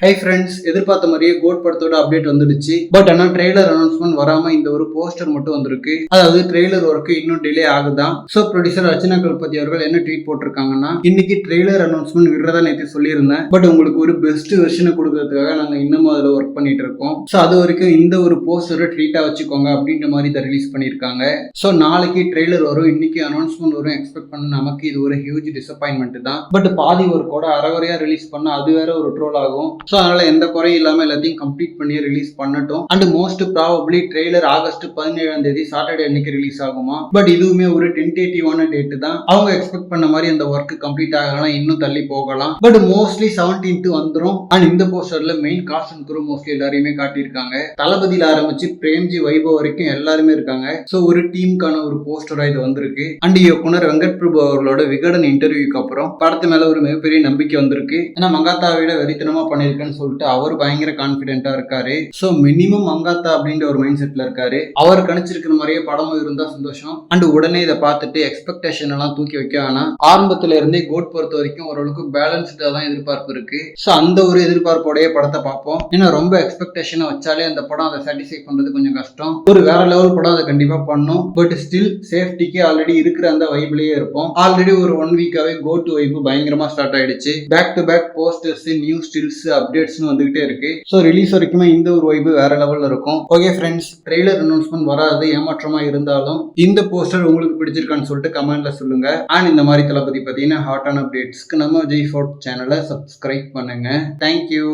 Hi friends, எதிர்பார்த்த மாதிரியே code படத்தோட அப்டேட் வந்துடுச்சு. பட் ஆனா ட்ரெய்லர் அனௌன்ஸ்மெண்ட் வராம இந்த ஒரு போஸ்டர் மட்டும் வந்திருக்கு. அதாவது ட்ரெய்லர் ஒர்க் இன்னும் டிலே ஆகுதான். சோ ப்ரொடியூசர் அர்ச்சனா கல்பதி அவர்கள் என்ன ட்வீட் போட்டிருக்காங்கன்னா, இன்னைக்கு ட்ரெய்லர் அனௌன்ஸ்மெண்ட் விடுறதா நேற்று சொல்லியிருந்தேன். பட் உங்களுக்கு ஒரு பெஸ்ட் வெர்ஷனை கொடுக்கறதுக்காக நாங்க இன்னமும் அதுல ஒர்க் பண்ணிட்டு இருக்கோம். சோ அது வரைக்கும் இந்த ஒரு போஸ்டரை ட்ரீட்டா வச்சுக்கோங்க அப்படின்ற மாதிரி இதை ரிலீஸ் பண்ணிருக்காங்க. சோ நாளைக்கு ட்ரெய்லர் வரும், இன்னைக்கு அனௌன்ஸ்மெண்ட் வரும். எக்ஸ்பெக்ட் பண்ண நமக்கு இது ஒரு ஹியூஜ் டிசப்பாயின்மெண்ட் தான். பட் பாதி ஒர்க்கோட அரைவரையா ரிலீஸ் பண்ண அது வேற ஒரு ட்ரோல் ஆகும். ஸோ அதனால எந்த குறையும் இல்லாமல் எல்லாத்தையும் கம்ப்ளீட் பண்ணி ரிலீஸ் பண்ணட்டும். And most probably trailer August 17ஆம் தேதி சாட்டர்டே அன்னைக்கு ரிலீஸ் ஆகுமா. பட் இதுவுமே ஒரு டென்டேட்டிவான டேட் தான். அவங்க எக்ஸ்பெக்ட் பண்ண மாதிரி அந்த ஒர்க் கம்ப்ளீட் ஆகலாம், இன்னும் தள்ளி போகலாம். பட் மோஸ்ட்லி 17th வந்துடும். அண்ட் இந்த போஸ்டர்ல main cast and crew mostly எல்லாரையுமே காட்டியிருக்காங்க. தளபதியில ஆரம்பிச்சு பிரேம்ஜி, வைபவ் வரைக்கும் எல்லாருமே இருக்காங்க. ஸோ ஒரு டீமுக்கான ஒரு போஸ்டரா இது வந்திருக்கு. அண்ட் இயக்குனர் வெங்கட் பிரபு அவர்களோட விகடன் இன்டர்வியூக்கு அப்புறம் படத்து மேல ஒரு மிகப்பெரிய நம்பிக்கை வந்திருக்கு. ஏன்னா மங்காத்தாவை விட வெறித்தனமா பண்ணிருக்கேன்னு சொல்லிட்டு அவர் பயங்கர கான்பிடென்டா இருக்காரு. சோ மினிமம் மங்காத்தா அப்படின்ற ஒரு மைண்ட் செட்ல இருக்காரு. அவர் கணிச்சிருக்கிற மாதிரியே படமும் இருந்தா சந்தோஷம். அண்ட் உடனே இதை பார்த்துட்டு எக்ஸ்பெக்டேஷன் எல்லாம் தூக்கி வைக்க வேணாம். ஆரம்பத்துல இருந்தே கோட் பொறுத்த வரைக்கும் ஓரளவுக்கு பேலன்ஸ்டா தான் எதிர்பார்ப்பு இருக்கு. சோ அந்த ஒரு எதிர்பார்ப்போடைய படத்தை பார்ப்போம். ஏன்னா ரொம்ப எக்ஸ்பெக்டேஷனை வச்சாலே அந்த படம் அதை சாட்டிஸ்ஃபை பண்றது கொஞ்சம் கஷ்டம். ஒரு வேற லெவல் படம் அதை கண்டிப்பா பண்ணும். பட் ஸ்டில் சேஃப்டிக்கு ஆல்ரெடி இருக்கிற அந்த வைப்லயே இருப்போம். ஆல்ரெடி ஒரு 1 வீக்காவே கோ டு வைப் பயங்கரமா ஸ்டார்ட் ஆயிடுச்சு. Back to back posters, new stills, updates வந்துகிட்டே இருக்கு. ஸோ ரிலீஸ் வரைக்குமே இந்த ஒரு வைப் வேற லெவல்ல இருக்கும். ஓகே ஃப்ரெண்ட்ஸ், ட்ரெய்லர் அனௌன்ஸ்மெண்ட் வராது ஏமாற்றமா இருந்தாலும் இந்த போஸ்டர் உங்களுக்கு பிடிச்சிருக்கான்னு சொல்லிட்டு கமெண்ட்ல சொல்லுங்க. அண்ட் இந்த மாதிரி தளபதி பத்தின ஹாட்டான அப்டேட்ஸ்க்கு நம்ம ஜெய் ஃபோர்ட் சேனலை சப்ஸ்கிரைப் பண்ணுங்க. தேங்க்யூ.